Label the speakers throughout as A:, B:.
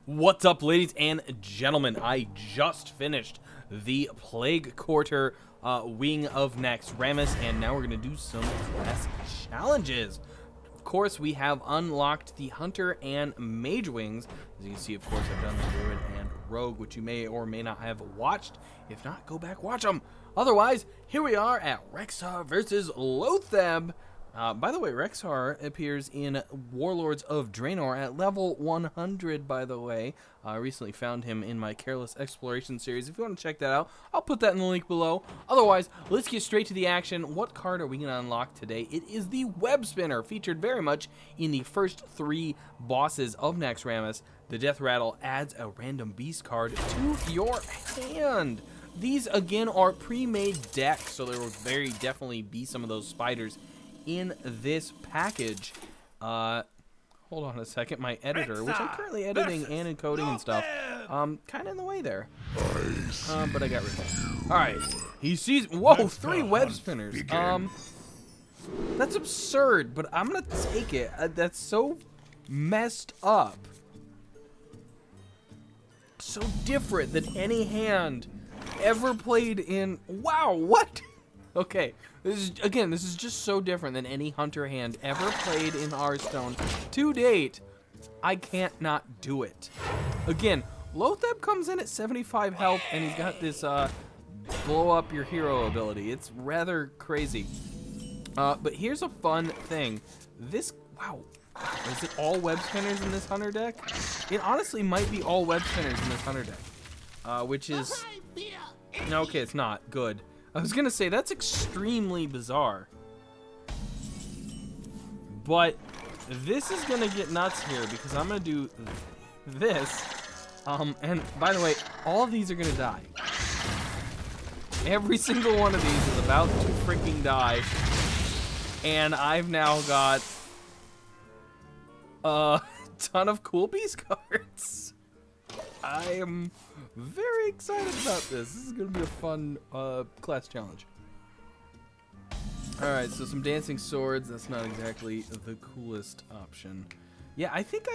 A: What's up, ladies and gentlemen? I just finished the Plague Quarter wing of Naxxramas, and now we're going to do some class challenges. Of course, we have unlocked the Hunter and Mage wings. As you can see, of course, I've done the Druid and Rogue, which you may or may not have watched. If not, go back, watch them. Otherwise, here we are at Rexxar versus Loatheb. By the way, Rexxar appears in Warlords of Draenor at level 100, by the way. I recently found him in my Careless Exploration series. If you want to check that out, I'll put that in the link below. Otherwise, let's get straight to the action. What card are we going to unlock today? It is the Web Spinner, featured very much in the first 3 bosses of Naxxramas. The Death Rattle adds a random beast card to your hand. These, again, are pre-made decks, so there will very definitely be some of those spiders in this package. Hold on a second. My editor, which I'm currently editing and encoding and stuff, kind of in the way there. But I got rid of it. All right. He sees. Whoa, 3 web spinners. That's absurd, but I'm gonna take it. That's so messed up. So different than any hand ever played in. Wow. What? Okay, this is just so different than any Hunter hand ever played in Hearthstone to date. I can't not do it. Again, Loatheb comes in at 75 health, and he's got this blow up your hero ability. It's rather crazy. But here's a fun thing. This, wow, is it all web spinners in this Hunter deck? It honestly might be all web spinners in this Hunter deck, which is, no, okay, it's not good. I was gonna say, that's extremely bizarre. But this is gonna get nuts here because I'm gonna do this. And by the way, all of these are gonna die. Every single one of these is about to freaking die. And I've now got a ton of cool beast cards. I am very excited about this. This is going to be a fun class challenge. Alright, so some dancing swords. That's not exactly the coolest option. Yeah, I think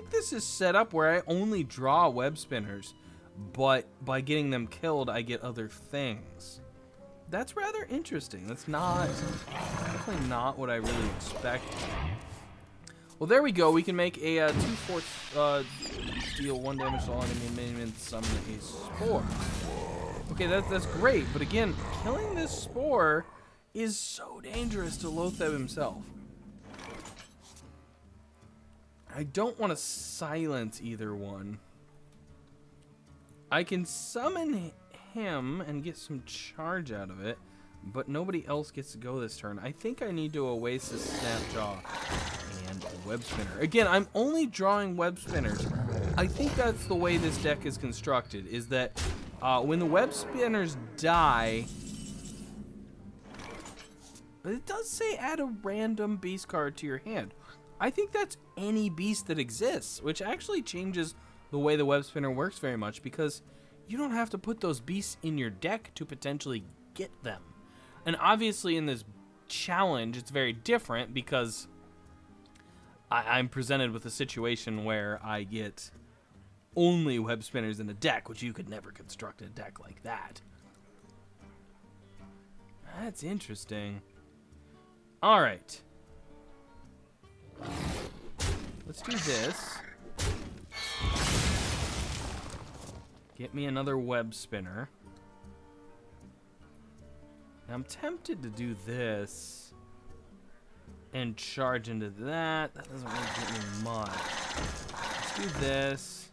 A: this is set up where I only draw web spinners, but by getting them killed, I get other things. That's rather interesting. That's definitely not what I really expected. Well, there we go. We can make a 2/4 deal 1 damage to all enemy and summon a spore. Okay, that's great. But again, killing this spore is so dangerous to Loatheb himself. I don't want to silence either one. I can summon him and get some charge out of it, but nobody else gets to go this turn. I think I need to Oasis Snapjaw and web spinner. Again, I'm only drawing web spinners. I think that's the way this deck is constructed, is that when the web spinners die, but it does say add a random beast card to your hand. I think that's any beast that exists, which actually changes the way the web spinner works very much, because you don't have to put those beasts in your deck to potentially get them. And obviously in this challenge, it's very different because I'm presented with a situation where I get only web spinners in a deck, which you could never construct a deck like that. That's interesting. All right. Let's do this. Get me another web spinner. Now, I'm tempted to do this and charge into that. That doesn't really get me much. Let's do this.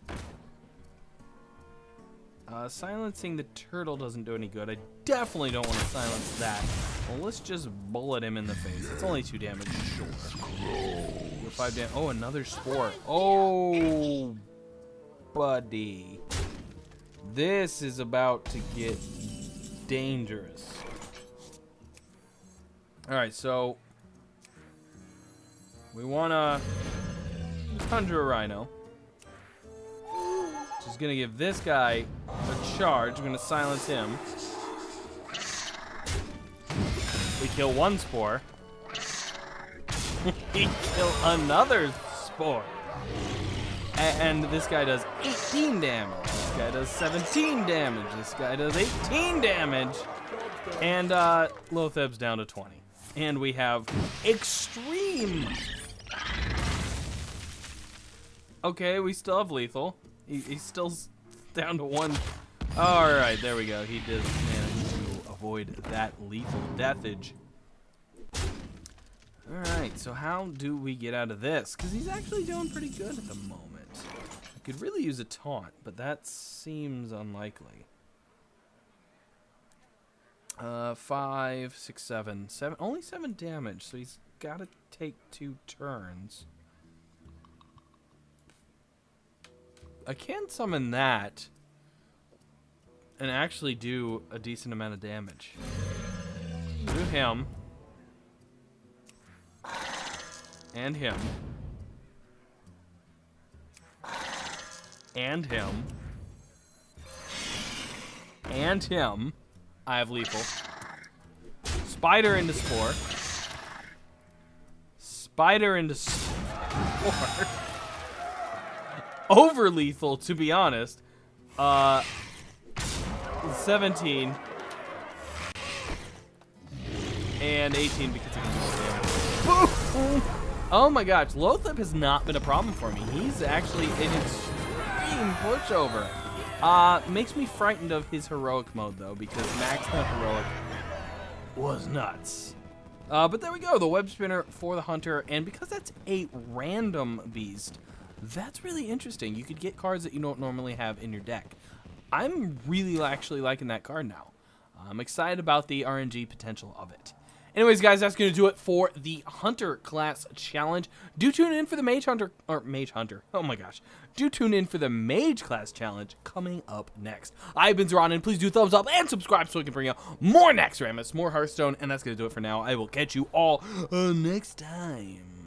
A: Silencing the turtle doesn't do any good. I definitely don't want to silence that. Well, let's just bullet him in the face. It's only 2 damage, sure. 5 damage. Oh, another spore. Oh, buddy. This is about to get dangerous. Alright, so we want to conjure a rhino. Just going to give this guy a charge. We're going to silence him. We kill 1 spore. We kill another spore. And this guy does 18 damage. This guy does 17 damage. This guy does 18 damage. And Lotheb's down to 20. And we have extreme. Okay, we still have lethal. He's still down to 1. All right, there we go. He did manage to avoid that lethal deathage. All right, so how do we get out of this? Because he's actually doing pretty good at the moment. I could really use a taunt, but that seems unlikely. 5, 6, 7. Only 7 damage, so he's got to take 2 turns. I can summon that and actually do a decent amount of damage. Do him. And him. And him. And him. I have lethal. Spider into Spore. Spider into Spore. Over lethal, to be honest. 17. And 18 because he can do damage. Oh my gosh, Lotheb has not been a problem for me. He's actually an extreme pushover. Makes me frightened of his heroic mode though, because Naxx heroic was nuts. But there we go, the web spinner for the hunter, and because that's a random beast, that's really interesting. You could get cards that you don't normally have in your deck. I'm really actually liking that card now. I'm excited about the RNG potential of it. Anyways, guys, that's going to do it for the Hunter class challenge. Do tune in for the Mage Hunter, oh my gosh. Do tune in for the Mage class challenge coming up next. I've been Zoronden. Please do thumbs up and subscribe so we can bring out more Naxxramas, more Hearthstone, and that's going to do it for now. I will catch you all next time.